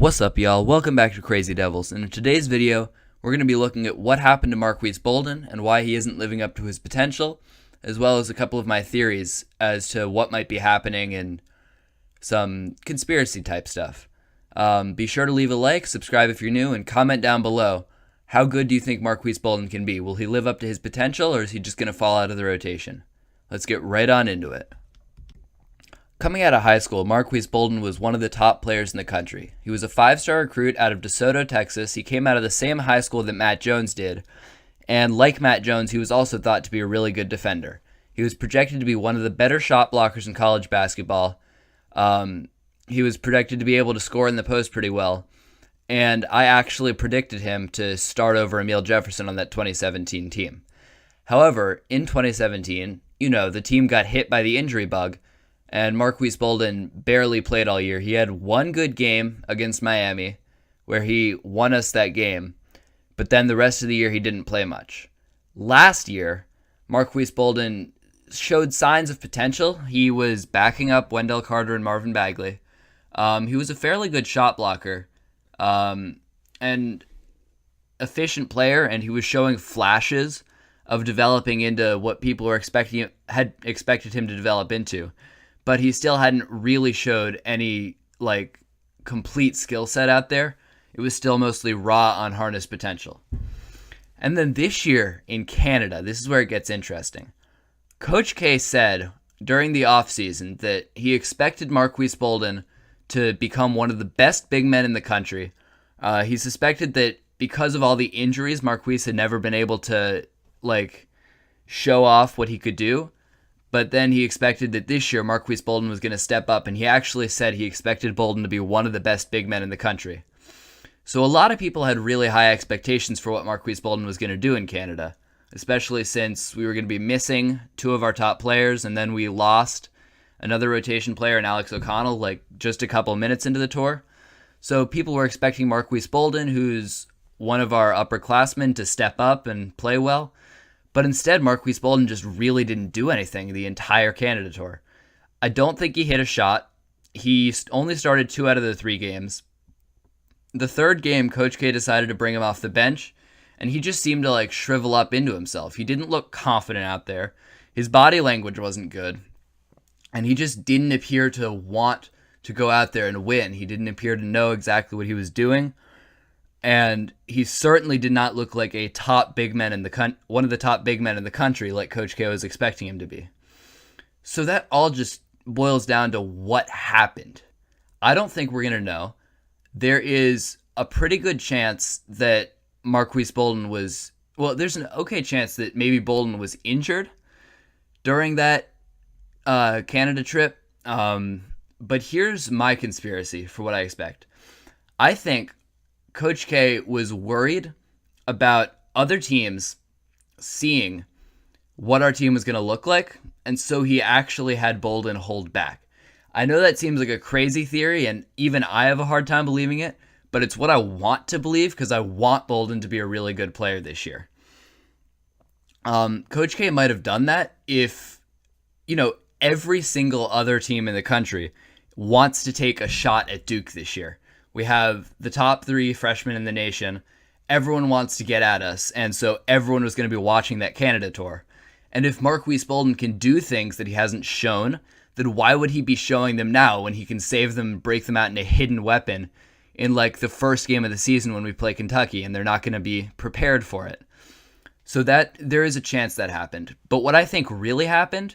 What's up, y'all? Welcome back to Crazy Devils, and in today's video, we're going to be looking at what happened to Marques Bolden and why he isn't living up to his potential, as well as a couple of my theories as to what might be happening and some conspiracy type stuff. Be sure to leave a like, subscribe if you're new, and comment down below. How good do you think Marques Bolden can be? Will he live up to his potential, or is he just going to fall out of the rotation? Let's get right on into it. Coming out of high school, Marques Bolden was one of the top players in the country. He was a 5-star recruit out of DeSoto, Texas. He came out of the same high school that Matt Jones did, and like Matt Jones, he was also thought to be a really good defender. He was projected to be one of the better shot blockers in college basketball. He was projected to be able to score in the post pretty well, and I actually predicted him to start over Emile Jefferson on that 2017 team. However, in 2017, the team got hit by the injury bug, and Marques Bolden barely played all year. He had one good game against Miami where he won us that game, but then the rest of the year he didn't play much. Last year, Marques Bolden showed signs of potential. He was backing up Wendell Carter and Marvin Bagley. He was a fairly good shot blocker and efficient player, and he was showing flashes of developing into what people had expected him to develop into. But he still hadn't really showed any complete skill set out there. It was still mostly raw, unharnessed potential. And then this year in Canada, this is where it gets interesting. Coach K said during the offseason that he expected Marques Bolden to become one of the best big men in the country. He suspected that because of all the injuries, Marques had never been able to show off what he could do. But then he expected that this year Marques Bolden was going to step up, and he actually said he expected Bolden to be one of the best big men in the country. So a lot of people had really high expectations for what Marques Bolden was going to do in Canada, especially since we were going to be missing two of our top players, and then we lost another rotation player in Alex O'Connell just a couple minutes into the tour. So people were expecting Marques Bolden, who's one of our upperclassmen, to step up and play well. But instead, Marques Bolden just really didn't do anything the entire Canada tour. I don't think he hit a shot. He only started 2 out of the 3 games. The third game, Coach K decided to bring him off the bench, and he just seemed to shrivel up into himself. He didn't look confident out there. His body language wasn't good, and he just didn't appear to want to go out there and win. He didn't appear to know exactly what he was doing. And he certainly did not look like a top big man one of the top big men in the country like Coach K was expecting him to be. So that all just boils down to what happened. I don't think we're going to know. There is a pretty good chance that Marques Bolden there's an okay chance that maybe Bolden was injured during that Canada trip. But here's my conspiracy for what I expect. I think Coach K was worried about other teams seeing what our team was going to look like, and so he actually had Bolden hold back. I know that seems like a crazy theory, and even I have a hard time believing it, but it's what I want to believe because I want Bolden to be a really good player this year. Coach K might have done that if, every single other team in the country wants to take a shot at Duke this year. We have the top 3 freshmen in the nation. Everyone wants to get at us, and so everyone was going to be watching that Canada tour. And if Marques Bolden can do things that he hasn't shown, then why would he be showing them now when he can save them and break them out in a hidden weapon in the first game of the season when we play Kentucky, and they're not going to be prepared for it? So that there is a chance that happened. But what I think really happened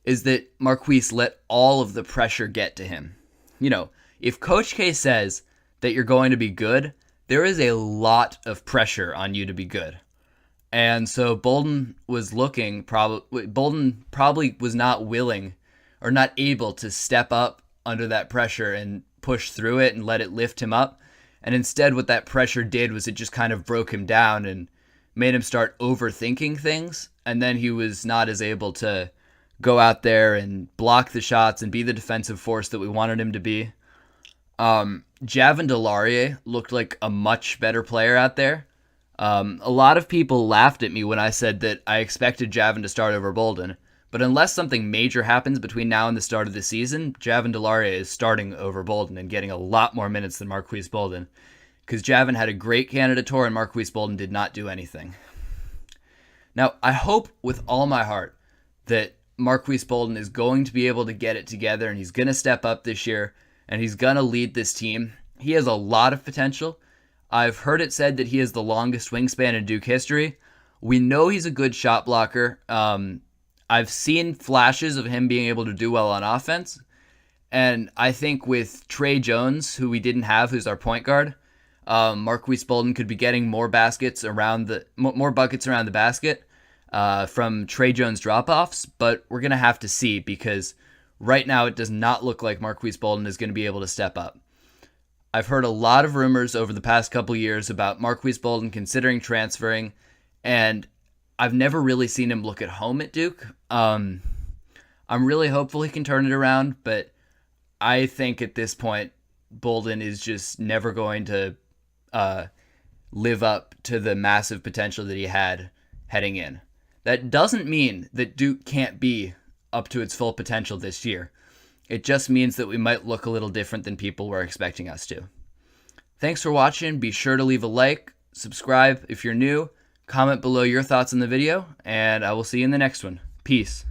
is that Marques let all of the pressure get to him. If Coach K says that you're going to be good, there is a lot of pressure on you to be good. And so Bolden probably was not willing or not able to step up under that pressure and push through it and let it lift him up. And instead what that pressure did was it just kind of broke him down and made him start overthinking things. And then he was not as able to go out there and block the shots and be the defensive force that we wanted him to be. Javin DeLaurier looked like a much better player out there. A lot of people laughed at me when I said that I expected Javin to start over Bolden, But unless something major happens between now and the start of the season, Javin DeLaria is starting over Bolden and getting a lot more minutes than Marques Bolden, because Javin had a great Canada tour and Marques Bolden did not do anything. Now, I hope with all my heart that Marques Bolden is going to be able to get it together and he's going to step up this year and he's going to lead this team. He has a lot of potential. I've heard it said that he has the longest wingspan in Duke history. We know he's a good shot blocker. I've seen flashes of him being able to do well on offense. And I think with Trey Jones, who we didn't have, who's our point guard, Marques Bolden could be getting more buckets around the basket from Trey Jones drop-offs, but we're going to have to see because right now it does not look like Marques Bolden is going to be able to step up. I've heard a lot of rumors over the past couple years about Marques Bolden considering transferring, and I've never really seen him look at home at Duke. I'm really hopeful he can turn it around, but I think at this point, Bolden is just never going to live up to the massive potential that he had heading in. That doesn't mean that Duke can't be up to its full potential this year. It just means that we might look a little different than people were expecting us to. Thanks for watching. Be sure to leave a like, subscribe if you're new, comment below your thoughts on the video, and I will see you in the next one. Peace.